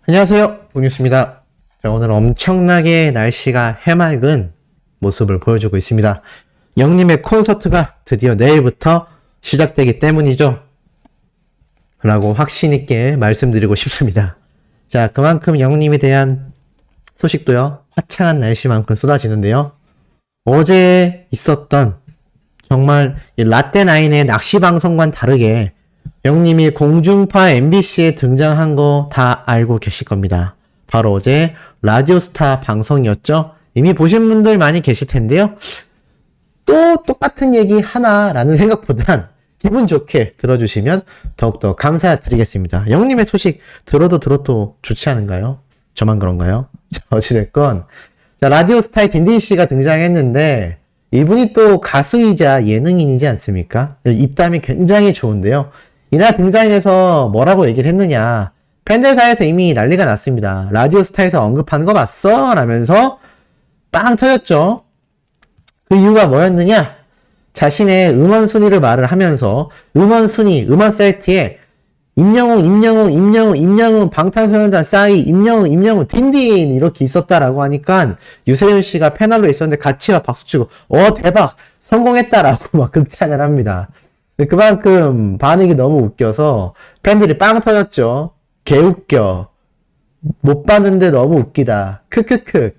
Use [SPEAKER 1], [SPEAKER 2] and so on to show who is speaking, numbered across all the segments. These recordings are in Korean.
[SPEAKER 1] 안녕하세요, 봉뉴스입니다. 자, 오늘 엄청나게 날씨가 해맑은 모습을 보여주고 있습니다. 영님의 콘서트가 드디어 내일부터 시작되기 때문이죠. 라고 확신 있게 말씀드리고 싶습니다. 자, 그만큼 영님에 대한 소식도요, 화창한 날씨만큼 쏟아지는데요. 어제 있었던 정말 라떼나인의 낚시방송과는 다르게 영님이 공중파 MBC에 등장한 거 다 알고 계실 겁니다. 바로 어제 라디오스타 방송이었죠. 이미 보신 분들 많이 계실 텐데요. 또 똑같은 얘기 하나라는 생각보단 기분 좋게 들어주시면 더욱더 감사드리겠습니다. 영님의 소식 들어도 좋지 않은가요? 저만 그런가요? 어찌됐건 자, 라디오스타의 딘딘씨가 등장했는데 이분이 또 가수이자 예능인이지 않습니까? 입담이 굉장히 좋은데요. 이날 등장해서 뭐라고 얘기를 했느냐. 팬들 사이에서 이미 난리가 났습니다. 라디오스타에서 언급하는 거 봤어? 라면서 빵 터졌죠. 그 이유가 뭐였느냐? 자신의 음원 순위를 말을 하면서 음원 순위, 음원 사이트에 임영웅, 방탄소년단 싸이, 임영웅, 딘딘 이렇게 있었다라고 하니까 유세윤 씨가 패널로 있었는데 같이 막 박수치고 대박! 성공했다라고 막 극찬을 합니다. 그만큼 반응이 너무 웃겨서 팬들이 빵 터졌죠. 개웃겨. 못 봤는데 너무 웃기다. 크크크.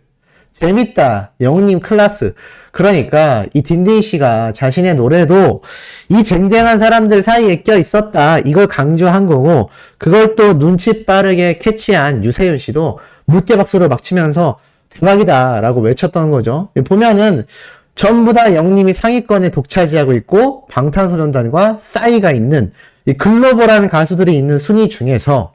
[SPEAKER 1] 재밌다. 영웅님 클라스. 그러니까 이 딘딘 씨가 자신의 노래도 이 쟁쟁한 사람들 사이에 껴 있었다. 이걸 강조한 거고 그걸 또 눈치 빠르게 캐치한 유세윤 씨도 물개 박수를 막 치면서 대박이다 라고 외쳤던 거죠. 보면은 전부 다 영님이 상위권에 독차지하고 있고 방탄소년단과 싸이가 있는 이 글로벌한 가수들이 있는 순위 중에서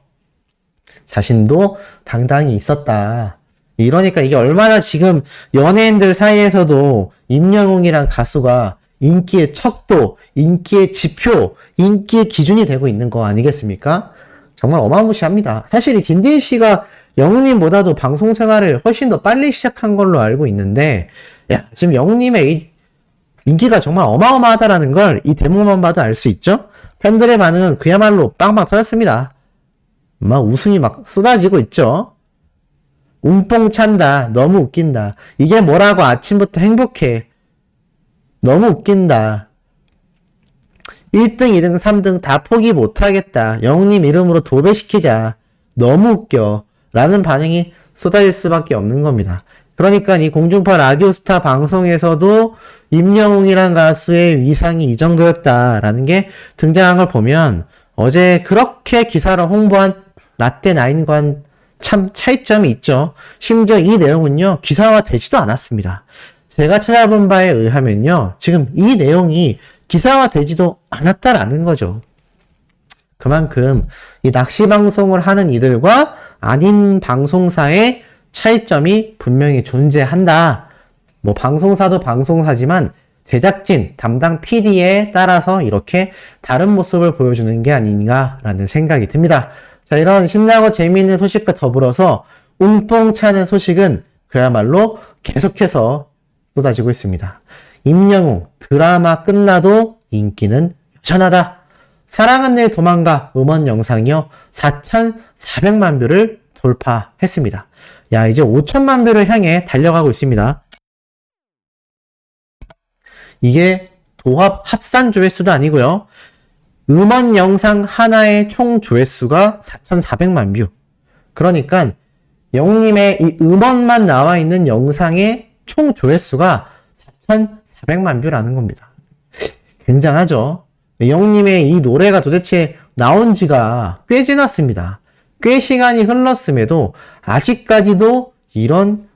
[SPEAKER 1] 자신도 당당히 있었다. 이러니까 이게 얼마나 지금 연예인들 사이에서도 임영웅이란 가수가 인기의 척도, 인기의 지표, 인기의 기준이 되고 있는 거 아니겠습니까? 정말 어마무시합니다. 사실 이 딘딘 씨가 영웅님보다도 방송 생활을 훨씬 더 빨리 시작한 걸로 알고 있는데 야, 지금 영웅님의 이 인기가 정말 어마어마하다라는 걸 이 대목만 봐도 알 수 있죠? 팬들의 반응은 그야말로 빵빵 터졌습니다. 막 웃음이 막 쏟아지고 있죠? 웅뽕 찬다. 너무 웃긴다. 이게 뭐라고 아침부터 행복해. 너무 웃긴다. 1등, 2등, 3등 다 포기 못하겠다. 영웅님 이름으로 도배시키자. 너무 웃겨. 라는 반응이 쏟아질 수밖에 없는 겁니다. 그러니까 이 공중파 라디오스타 방송에서도 임영웅이란 가수의 위상이 이 정도였다라는 게 등장한 걸 보면 어제 그렇게 기사를 홍보한 라떼나인과는 참 차이점이 있죠. 심지어 이 내용은요, 기사화 되지도 않았습니다. 제가 찾아본 바에 의하면요, 지금 이 내용이 기사화 되지도 않았다라는 거죠. 그만큼 이 낚시 방송을 하는 이들과 아닌 방송사의 차이점이 분명히 존재한다. 뭐 방송사도 방송사지만 제작진, 담당 PD에 따라서 이렇게 다른 모습을 보여주는 게 아닌가라는 생각이 듭니다. 자, 이런 신나고 재미있는 소식과 더불어서 웅뽕 차는 소식은 그야말로 계속해서 쏟아지고 있습니다. 임영웅 드라마 끝나도 인기는 여전하다. 사랑은 내일 도망가 음원 영상이요 4,400만 뷰를 돌파했습니다. 야, 이제 5천만 뷰를 향해 달려가고 있습니다. 이게 도합 합산 조회수도 아니고요. 음원 영상 하나의 총 조회수가 4,400만 뷰. 그러니까 영웅님의 이 음원만 나와 있는 영상의 총 조회수가 4,400만 뷰라는 겁니다. 굉장하죠? 영웅님의 이 노래가 도대체 나온 지가 꽤 지났습니다. 꽤 시간이 흘렀음에도 아직까지도 이런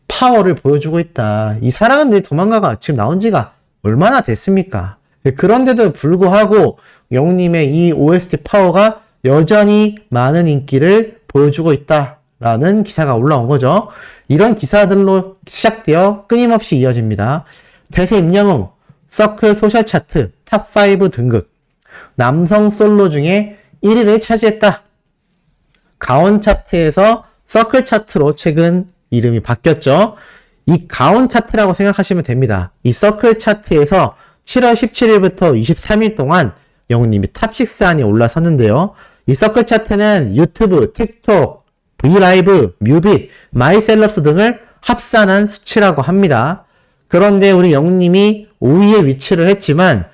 [SPEAKER 1] 파워를 보여주고 있다. 이 사랑은 늘 도망가가 지금 나온 지가 얼마나 됐습니까? 그런데도 불구하고 영웅님의 이 OST 파워가 여전히 많은 인기를 보여주고 있다라는 기사가 올라온 거죠. 이런 기사들로 시작되어 끊임없이 이어집니다. 대세 임영웅 서클 소셜 차트 탑5 등극 남성 솔로 중에 1위를 차지했다. 가온 차트에서 서클 차트로 최근 이름이 바뀌었죠. 이 가온 차트라고 생각하시면 됩니다. 이 서클 차트에서 7월 17일부터 23일 동안 영웅님이 탑6 안에 올라섰는데요. 이 서클 차트는 유튜브, 틱톡, 브이라이브, 뮤빗, 마이셀럽스 등을 합산한 수치라고 합니다. 그런데 우리 영님이 5위에 위치를 했지만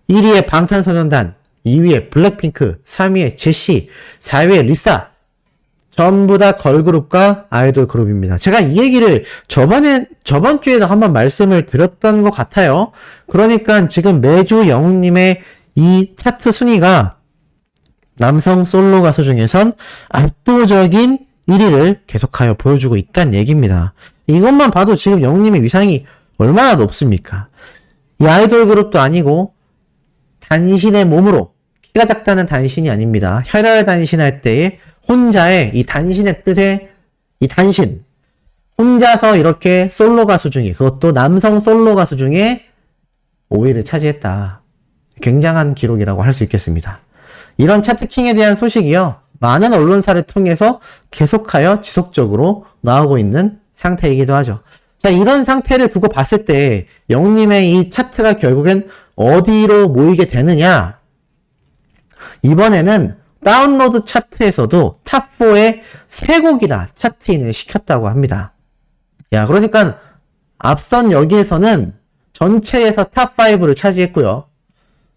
[SPEAKER 1] 1위에 방탄소년단, 2위에 블랙핑크, 3위에 제시, 4위에 리사, 전부 다 걸그룹과 아이돌 그룹입니다. 제가 이 얘기를 저번 주에도 한번 말씀을 드렸던 것 같아요. 그러니까 지금 매주 영웅님의 이 차트 순위가 남성 솔로 가수 중에선 압도적인 1위를 계속하여 보여주고 있다는 얘기입니다. 이것만 봐도 지금 영웅님의 위상이 얼마나 높습니까? 이 아이돌 그룹도 아니고 단신의 몸으로, 키가 작다는 단신이 아닙니다. 혈혈 단신할 때에 혼자의 이 단신의 뜻의 이 단신, 혼자서 이렇게 솔로 가수 중에, 그것도 남성 솔로 가수 중에 5위를 차지했다. 굉장한 기록이라고 할 수 있겠습니다. 이런 차트킹에 대한 소식이요, 많은 언론사를 통해서 계속하여 지속적으로 나오고 있는 상태이기도 하죠. 자, 이런 상태를 두고 봤을 때 영웅님의 이 차트가 결국엔 어디로 모이게 되느냐? 이번에는 다운로드 차트에서도 탑4에 3곡이나 차트인을 시켰다고 합니다. 야, 그러니까 앞선 여기에서는 전체에서 탑5를 차지했고요.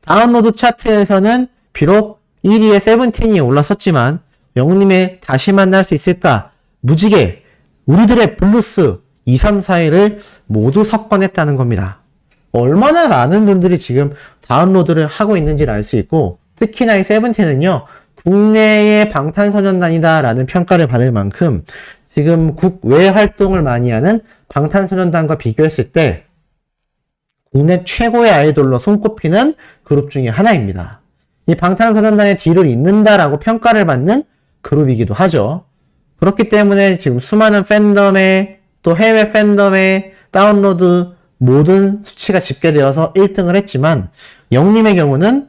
[SPEAKER 1] 다운로드 차트에서는 비록 1위에 세븐틴이 올라섰지만 영웅님의 다시 만날 수 있을까? 무지개, 우리들의 블루스 2, 3, 4위를 모두 석권했다는 겁니다. 얼마나 많은 분들이 지금 다운로드를 하고 있는지를 알 수 있고, 특히나 이 세븐틴은요, 국내의 방탄소년단이다 라는 평가를 받을 만큼 지금 국외 활동을 많이 하는 방탄소년단과 비교했을 때 국내 최고의 아이돌로 손꼽히는 그룹 중에 하나입니다. 이 방탄소년단의 뒤를 잇는다라고 평가를 받는 그룹이기도 하죠. 그렇기 때문에 지금 수많은 팬덤에 또 해외 팬덤의 다운로드 모든 수치가 집계되어서 1등을 했지만 영님의 경우는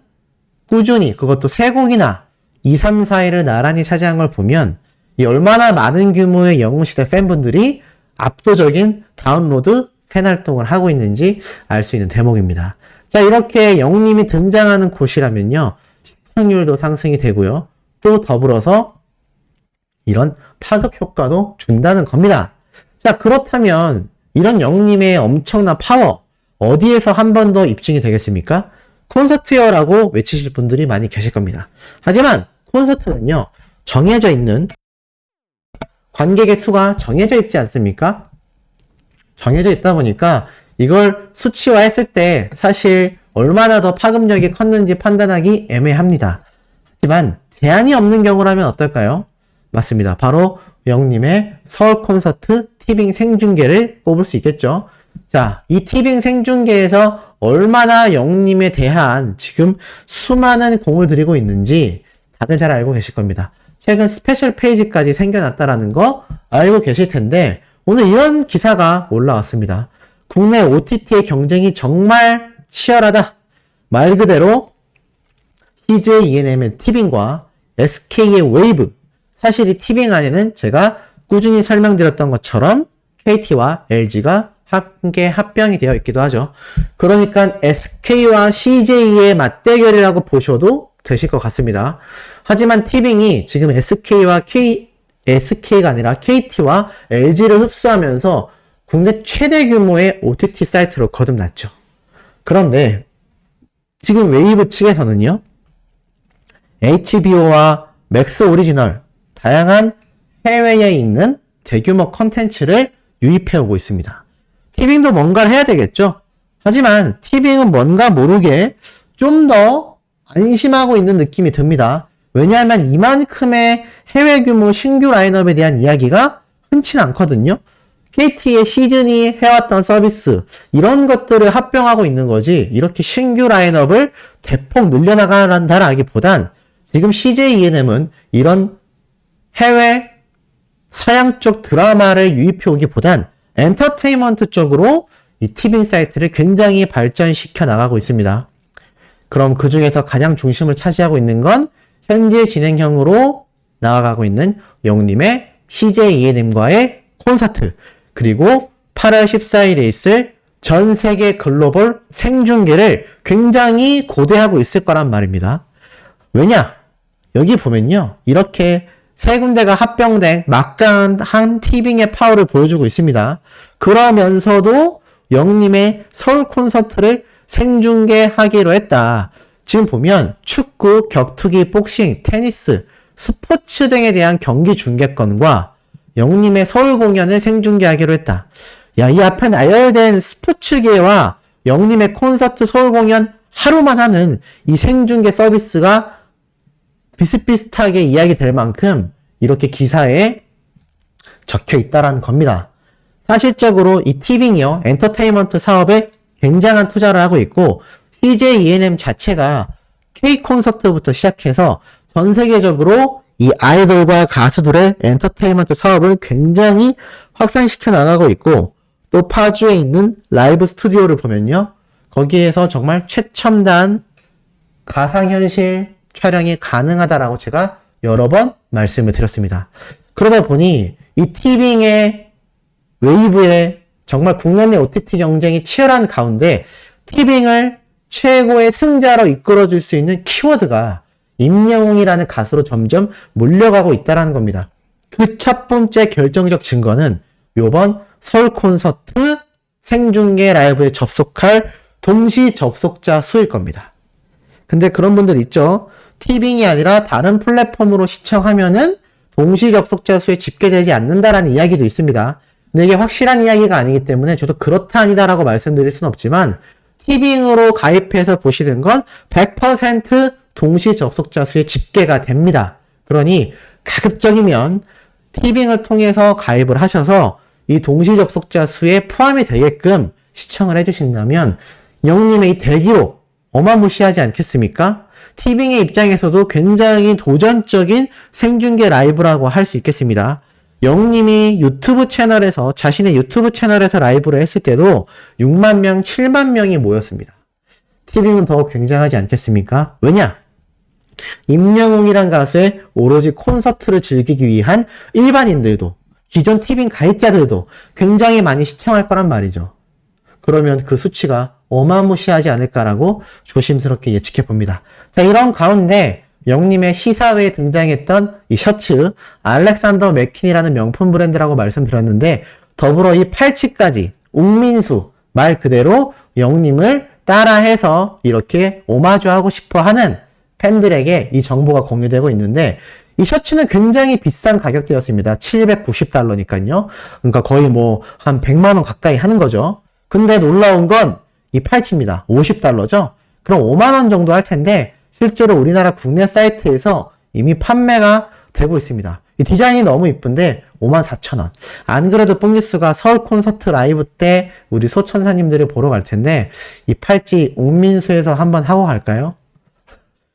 [SPEAKER 1] 꾸준히 그것도 3곡이나 2, 3, 4위를 나란히 차지한 걸 보면 이 얼마나 많은 규모의 영웅시대 팬분들이 압도적인 다운로드 팬 활동을 하고 있는지 알 수 있는 대목입니다. 자, 이렇게 영웅님이 등장하는 곳이라면요, 시청률도 상승이 되고요, 또 더불어서 이런 파급 효과도 준다는 겁니다. 자, 그렇다면 이런 영웅님의 엄청난 파워 어디에서 한 번 더 입증이 되겠습니까? 콘서트여라고 외치실 분들이 많이 계실 겁니다. 하지만 콘서트는요, 정해져 있는 관객의 수가 정해져 있지 않습니까? 정해져 있다 보니까 이걸 수치화했을 때 사실 얼마나 더 파급력이 컸는지 판단하기 애매합니다. 하지만 제한이 없는 경우라면 어떨까요? 맞습니다. 바로 영웅님의 서울 콘서트 티빙 생중계를 꼽을 수 있겠죠. 자, 이 티빙 생중계에서 얼마나 영웅님에 대한 지금 수많은 공을 들이고 있는지 다들 잘 알고 계실 겁니다. 최근 스페셜 페이지까지 생겨났다라는 거 알고 계실 텐데 오늘 이런 기사가 올라왔습니다. 국내 OTT의 경쟁이 정말 치열하다. 말 그대로 CJ ENM의 티빙과 SK의 웨이브, 사실 이 티빙 안에는 제가 꾸준히 설명드렸던 것처럼 KT와 LG가 함께 합병이 되어 있기도 하죠. 그러니까 SK와 CJ의 맞대결이라고 보셔도 되실 것 같습니다. 하지만 티빙이 지금 SK가 아니라 KT와 LG를 흡수하면서 국내 최대 규모의 OTT 사이트로 거듭났죠. 그런데 지금 웨이브 측에서는요, HBO와 맥스 오리지널, 다양한 해외에 있는 대규모 컨텐츠를 유입해오고 있습니다. 티빙도 뭔가를 해야 되겠죠. 하지만 티빙은 뭔가 모르게 좀 더 안심하고 있는 느낌이 듭니다. 왜냐하면 이만큼의 해외 규모 신규 라인업에 대한 이야기가 흔치는 않거든요. KT의 시즌이 해왔던 서비스, 이런 것들을 합병하고 있는 거지 이렇게 신규 라인업을 대폭 늘려나간다라기보단 지금 CJ ENM은 이런 해외 서양 쪽 드라마를 유입해 오기보단 엔터테인먼트 쪽으로 이 티빙 사이트를 굉장히 발전시켜 나가고 있습니다. 그럼 그 중에서 가장 중심을 차지하고 있는 건 현재 진행형으로 나아가고 있는 영웅님의 CJ ENM과의 콘서트, 그리고 8월 14일에 있을 전 세계 글로벌 생중계를 굉장히 고대하고 있을 거란 말입니다. 왜냐? 여기 보면요, 이렇게 세 군데가 합병된 막강한 티빙의 파워를 보여주고 있습니다. 그러면서도 영님의 서울 콘서트를 생중계하기로 했다. 지금 보면 축구, 격투기, 복싱, 테니스, 스포츠 등에 대한 경기 중계권과 영님의 서울 공연을 생중계하기로 했다. 야, 이 앞에 나열된 스포츠계와 영님의 콘서트 서울 공연 하루만 하는 이 생중계 서비스가 비슷비슷하게 이야기될 만큼 이렇게 기사에 적혀 있다라는 겁니다. 사실적으로 이 티빙이요, 엔터테인먼트 사업에 굉장한 투자를 하고 있고, CJ ENM 자체가 K 콘서트부터 시작해서 전 세계적으로 이 아이돌과 가수들의 엔터테인먼트 사업을 굉장히 확산시켜 나가고 있고, 또 파주에 있는 라이브 스튜디오를 보면요, 거기에서 정말 최첨단 가상현실 촬영이 가능하다라고 제가 여러 번 말씀을 드렸습니다. 그러다 보니 이 티빙의 웨이브에 정말 국내 내 OTT 경쟁이 치열한 가운데 티빙을 최고의 승자로 이끌어줄 수 있는 키워드가 임영웅이라는 가수로 점점 몰려가고 있다는 겁니다. 그 첫 번째 결정적 증거는 요번 서울 콘서트 생중계 라이브에 접속할 동시 접속자 수일 겁니다. 근데 그런 분들 있죠. 티빙이 아니라 다른 플랫폼으로 시청하면은 동시 접속자 수에 집계되지 않는다라는 이야기도 있습니다. 근데 이게 확실한 이야기가 아니기 때문에 저도 그렇다 아니다라고 말씀드릴 수는 없지만 티빙으로 가입해서 보시는 건 100% 동시 접속자 수에 집계가 됩니다. 그러니 가급적이면 티빙을 통해서 가입을 하셔서 이 동시 접속자 수에 포함이 되게끔 시청을 해주신다면 영님의 이 대기록 어마무시하지 않겠습니까? 티빙의 입장에서도 굉장히 도전적인 생중계 라이브라고 할 수 있겠습니다. 영님이 유튜브 채널에서 자신의 유튜브 채널에서 라이브를 했을 때도 6만 명, 7만 명이 모였습니다. 티빙은 더 굉장하지 않겠습니까? 왜냐? 임영웅이란 가수의 오로지 콘서트를 즐기기 위한 일반인들도 기존 티빙 가입자들도 굉장히 많이 시청할 거란 말이죠. 그러면 그 수치가 어마무시하지 않을까라고 조심스럽게 예측해 봅니다. 자, 이런 가운데 영님의 시사회에 등장했던 이 셔츠 알렉산더 맥퀸이라는 명품 브랜드라고 말씀드렸는데 더불어 이 팔찌까지 웅민수 말 그대로 영님을 따라해서 이렇게 오마주하고 싶어하는 팬들에게 이 정보가 공유되고 있는데 이 셔츠는 굉장히 비싼 가격대였습니다. 790달러니까요. 그러니까 거의 뭐 한 100만 원 가까이 하는 거죠. 근데 놀라운 건 이 팔찌입니다. 50달러죠? 그럼 5만 원 정도 할 텐데 실제로 우리나라 국내 사이트에서 이미 판매가 되고 있습니다. 이 디자인이 너무 이쁜데 54,000원. 안 그래도 뽕뉴스가 서울 콘서트 라이브 때 우리 소천사님들을 보러 갈 텐데 이 팔찌 웅민수에서 한번 하고 갈까요?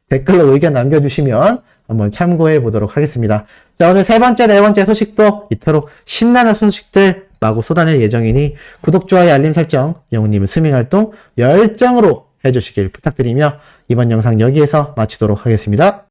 [SPEAKER 1] 댓글로 의견 남겨주시면 한번 참고해 보도록 하겠습니다. 자, 오늘 세 번째, 네 번째 소식도 이토록 신나는 소식들 마구 쏟아낼 예정이니 구독, 좋아요, 알림 설정, 영웅님의 스밍활동 열정으로 해주시길 부탁드리며 이번 영상 여기에서 마치도록 하겠습니다.